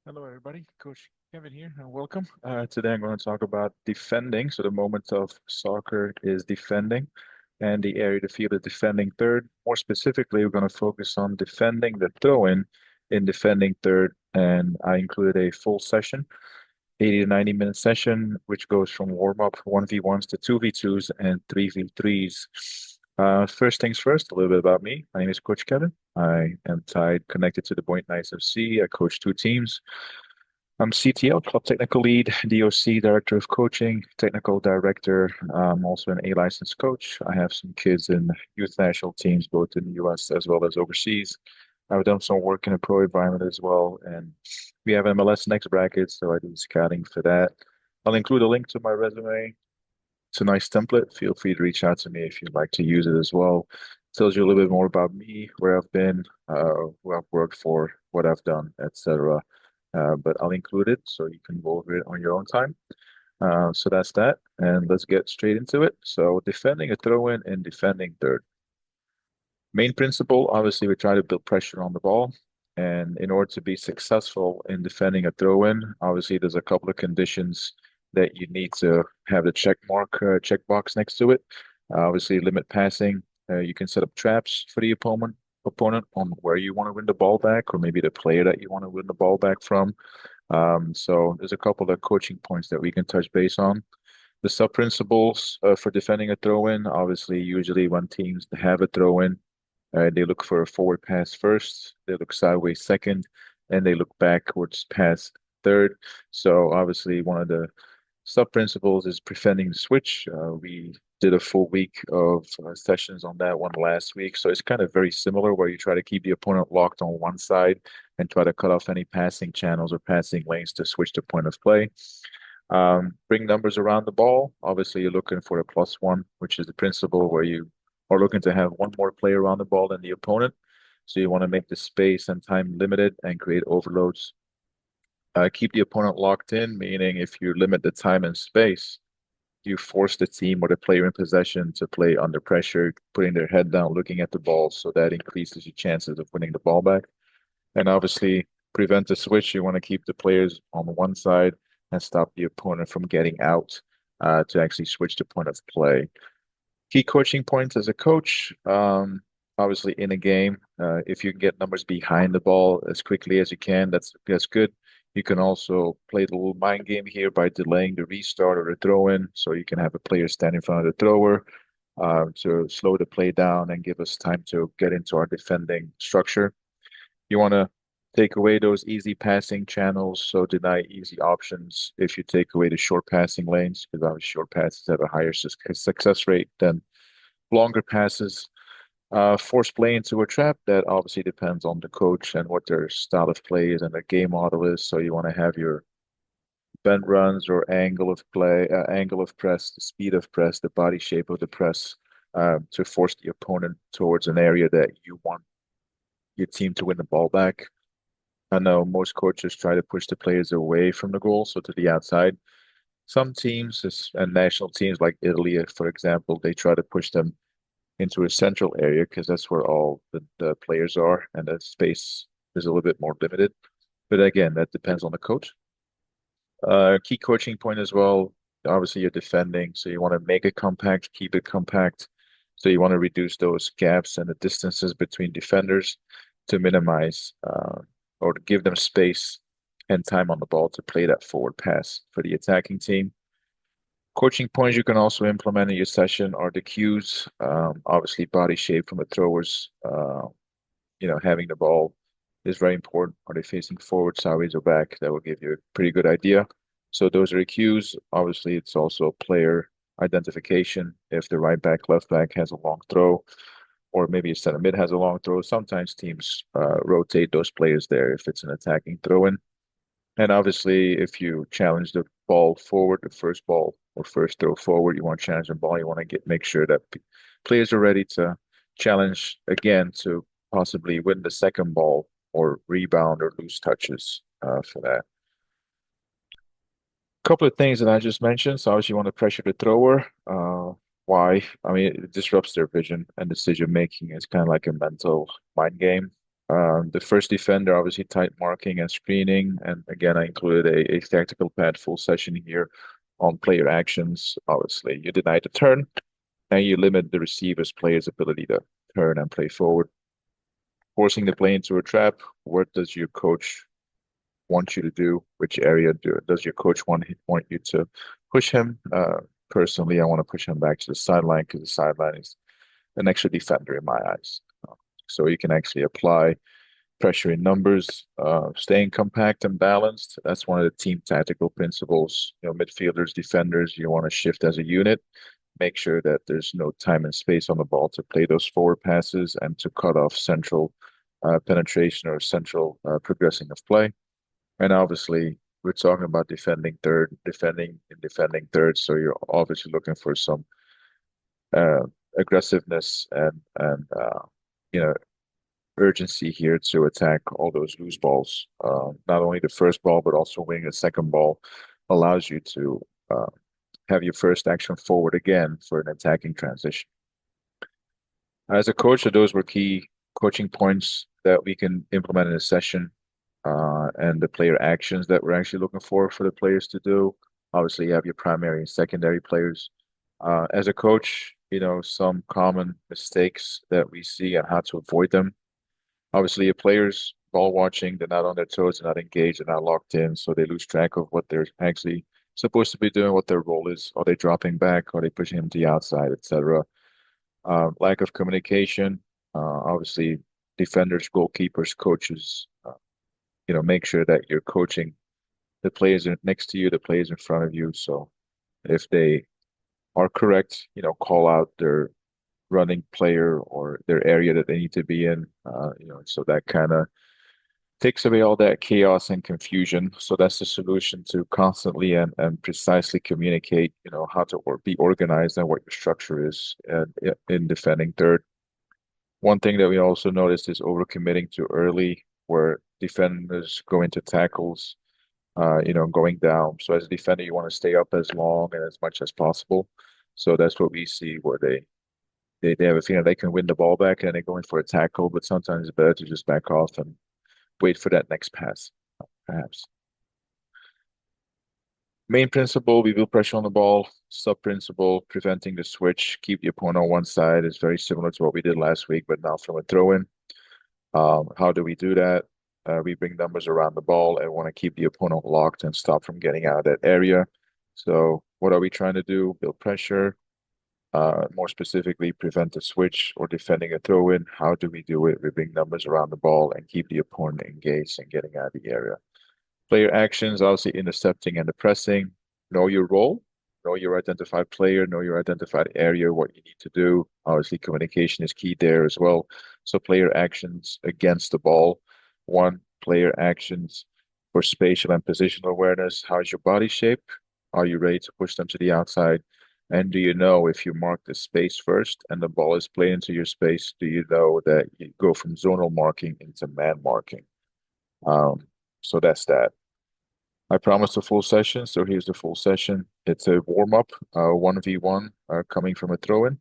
Hello, everybody. Coach Kevin here, and welcome. Today I'm going to talk about defending. So the moment of soccer is defending, and the area of the field is defending third. More specifically, we're going to focus on defending the throw-in in defending third, and I included a full session, 80 to 90-minute session, which goes from warm-up 1v1s to 2v2s and 3v3s. First things first, a little bit about me. My name is Coach Kevin. I am tied connected to the Point Knights FC. I coach two teams. I'm CTL, Club Technical Lead, DOC, Director of Coaching, Technical Director. I'm also an A licensed coach. I have some kids in youth national teams, both in the US as well as overseas. I've done some work in a pro environment as well, and we have MLS Next Bracket, so I do scouting for that. I'll include a link to my resume. It's a nice template. Feel free to reach out to me if you'd like to use it as well. Tells you a little bit more about me, where I've been, who I've worked for, what I've done, etc. But I'll include it so you can go over it on your own time. So that's that, and let's get straight into it. So defending a throw-in and defending third. Main principle, obviously, we try to build pressure on the ball. And in order to be successful in defending a throw-in, obviously there's a couple of conditions that you need to have the check mark, check box next to it. Obviously, limit passing. You can set up traps for the opponent on where you want to win the ball back, or maybe the player that you want to win the ball back from. So there's a couple of coaching points that we can touch base on. The sub principles for defending a throw-in, obviously, usually when teams have a throw-in, they look for a forward pass first, they look sideways second, and they look backwards pass third. So obviously, one of the sub principles is preventing the switch. We did a full week of sessions on that one last week. So it's kind of very similar where you try to keep the opponent locked on one side and try to cut off any passing channels or passing lanes to switch the point of play. Bring numbers around the ball. Obviously, you're looking for a plus one, which is the principle where you are looking to have one more player around the ball than the opponent. So you want to make the space and time limited and create overloads. Keep the opponent locked in, meaning if you limit the time and space, you force the team or the player in possession to play under pressure, putting their head down, looking at the ball, so that increases your chances of winning the ball back. And obviously, prevent the switch. You want to keep the players on one side and stop the opponent from getting out to actually switch the point of play. Key coaching points as a coach. Obviously, in a game, if you can get numbers behind the ball as quickly as you can, that's good. You can also play the little mind game here by delaying the restart or the throw in, so you can have a player stand in front of the thrower to slow the play down and give us time to get into our defending structure. You want to take away those easy passing channels, so deny easy options if you take away the short passing lanes, because obviously short passes have a higher success rate than longer passes. Force play into a trap, that obviously depends on the coach and what their style of play is and their game model is. So you want to have your bend runs or angle of play, angle of press, the speed of press, the body shape of the press, to force the opponent towards an area that you want your team to win the ball back. I know most coaches try to push the players away from the goal, so to the outside. Some teams and national teams like Italy, for example, they try to push them into a central area because that's where all the players are and the space is a little bit more limited. But again, that depends on the coach. Key coaching point as well. Obviously, you're defending, so you want to make it compact, keep it compact. So you want to reduce those gaps and the distances between defenders to minimize or to give them space and time on the ball to play that forward pass for the attacking team. Coaching points you can also implement in your session are the cues. Obviously, body shape from the throwers. Having the ball is very important. Are they facing forward, sideways, or back? That will give you a pretty good idea. So those are the cues. Obviously, it's also player identification. If the right back, left back has a long throw, or maybe a center mid has a long throw, sometimes teams rotate those players there if it's an attacking throw in. And obviously, if you challenge the ball forward, the first ball or first throw forward, you want to challenge the ball. You want to make sure that players are ready to challenge again to possibly win the second ball or rebound or lose touches for that. Couple of things that I just mentioned. So obviously, you want to pressure the thrower. Why? I mean, it disrupts their vision and decision making. It's kind of like a mental mind game. The first defender, obviously tight marking and screening. And again, I included a tactical pad full session here on player actions. Obviously, you deny the turn and you limit the receiver's player's ability to turn and play forward. Forcing the play into a trap, what does your coach want you to do? Which area does your coach want you to push him? Personally, I want to push him back to the sideline because the sideline is an extra defender in my eyes. So you can actually apply pressure in numbers, staying compact and balanced. That's one of the team tactical principles. Midfielders, defenders, you want to shift as a unit. Make sure that there's no time and space on the ball to play those forward passes and to cut off central penetration or central progressing of play. And obviously, we're talking about defending third. So you're obviously looking for some uh, aggressiveness and you know urgency here to attack all those loose balls. Not only the first ball, but also winning the second ball allows you to uh, have your first action forward again for an attacking transition. As a coach, those were key coaching points that we can implement in a session, and the player actions that we're actually looking for the players to do. Obviously, you have your primary and secondary players. As a coach, some common mistakes that we see and how to avoid them. Obviously, your players ball watching, they're not on their toes, they're not engaged, they're not locked in, so they lose track of what they're actually supposed to be doing, what their role is. Are they dropping back? Are they pushing him to the outside, etc.? Lack of communication. Obviously, defenders, goalkeepers, coaches, make sure that you're coaching the players next to you, the players in front of you. So if they are correct, call out their running player or their area that they need to be in. So that kind of takes away all that chaos and confusion. So that's the solution to constantly and precisely communicate, how to be organized and what your structure is in defending third. One thing that we also noticed is overcommitting too early, where defenders go into tackles, going down. So as a defender, you want to stay up as long and as much as possible. So that's what we see where they have a feeling they can win the ball back and they're going for a tackle, but sometimes it's better to just back off and wait for that next pass, perhaps. Main principle, we will pressure on the ball. Sub principle, preventing the switch, keep the opponent on one side is very similar to what we did last week, but now from a throw-in. How do we do that? We bring numbers around the ball and want to keep the opponent locked and stop from getting out of that area. So what are we trying to do? Build pressure, more specifically, prevent the switch or defending a throw-in. How do we do it? We bring numbers around the ball and keep the opponent engaged and getting out of the area. Player actions, obviously intercepting and the pressing. Know your role, know your identified player, know your identified area, what you need to do. Obviously, communication is key there as well. So player actions against the ball. One, player actions for spatial and positional awareness. How's your body shape? Are you ready to push them to the outside? And do you know if you mark the space first and the ball is played into your space, do you know that you go from zonal marking into man marking? So that's that. I promised a full session, so here's the full session. It's a warm-up, 1v1 coming from a throw-in,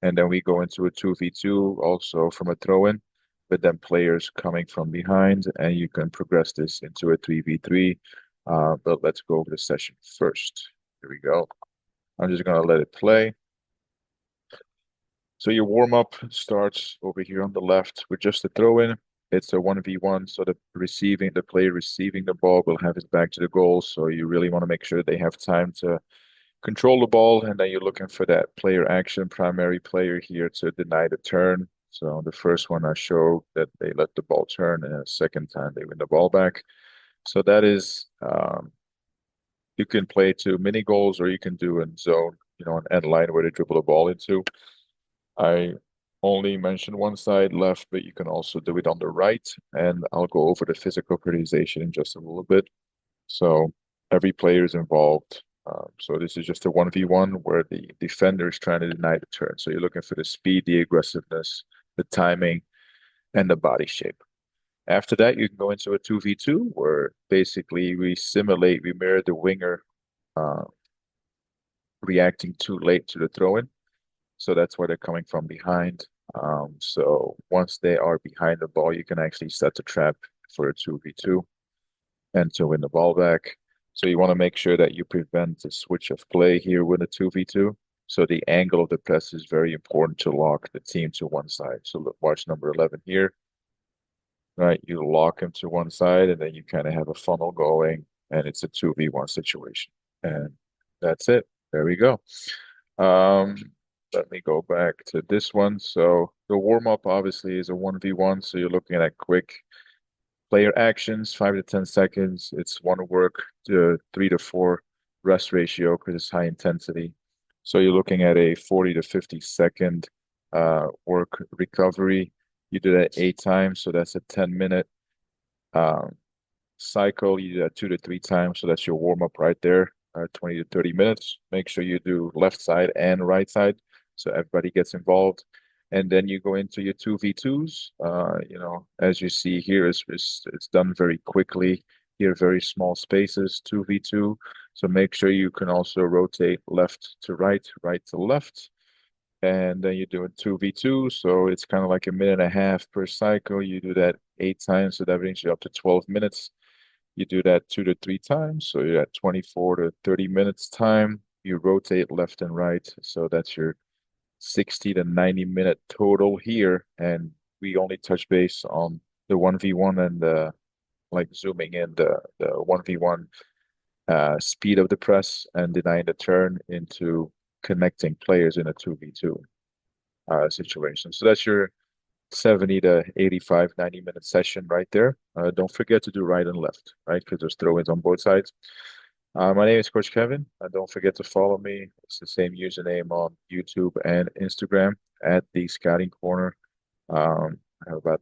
and then we go into a 2v2 also from a throw-in, but then players coming from behind, and you can progress this into a 3v3. But let's go over the session first. Here we go. I'm just gonna let it play. So your warm-up starts over here on the left with just a throw-in. It's a 1v1, so the player receiving the ball will have his back to the goal. So you really want to make sure they have time to control the ball, and then you're looking for that player action, primary player here to deny the turn. So the first one I showed that they let the ball turn, and the second time they win the ball back. So that is you can play to mini goals or you can do in zone, an end line where they dribble the ball into. I only mentioned one side left, but you can also do it on the right, and I'll go over the physical periodization in just a little bit. So every player is involved. So this is just a 1v1 where the defender is trying to deny the turn. So you're looking for the speed, the aggressiveness, the timing, and the body shape. After that, you can go into a 2v2 where basically we mirror the winger uh, reacting too late to the throw-in. So that's where they're coming from behind. So once they are behind the ball, you can actually set the trap for a 2v2 and to win the ball back. So you want to make sure that you prevent the switch of play here with a 2v2. So the angle of the press is very important to lock the team to one side. So look, watch number 11 here, right? You lock him to one side and then you kind of have a funnel going and it's a 2v1 situation. And that's it. There we go. Um, Let me go back to this one. So the warm up obviously is a 1v1. So you're looking at quick player actions, 5 to 10 seconds. It's one work to 3 to 4 rest ratio because it's high intensity. So you're looking at a 40 to 50 second work recovery. You do that 8 times, so that's a 10-minute um, cycle. You do that 2 to 3 times, so that's your warm up right there, 20 to 30 minutes. Make sure you do left side and right side so everybody gets involved. And then you go into your 2v2s. As you see here, it's done very quickly. Here, very small spaces, 2v2. So make sure you can also rotate left to right, right to left. And then you do a 2v2. So it's kind of like a minute and a half per cycle. You do that 8 times, so that brings you up to 12 minutes. You do that 2 to 3 times, so you're at 24 to 30 minutes time. You rotate left and right, so that's your 60 to 90-minute total here. And we only touch base on the 1v1 and the like zooming in the 1v1 speed of the press and denying the turn into connecting players in a 2v2 situation. So that's your 70 to 85, 90-minute session right there. Don't forget to do right and left, right? Because there's throw-ins on both sides. My name is Coach Kevin. Don't forget to follow me. It's the same username on YouTube and Instagram at the Scouting Corner. I have about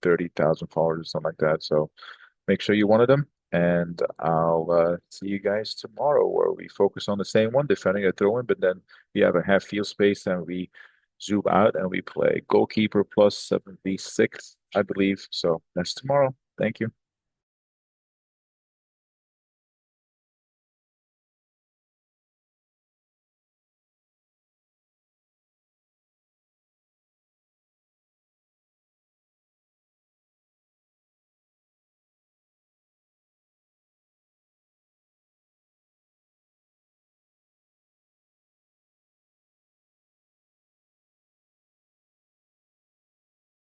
30,000 followers or something like that. So make sure you're one of them. And I'll see you guys tomorrow where we focus on the same one, defending a throw in, but then we have a half field space and we zoom out and we play goalkeeper plus 7v6, I believe. So that's tomorrow. Thank you.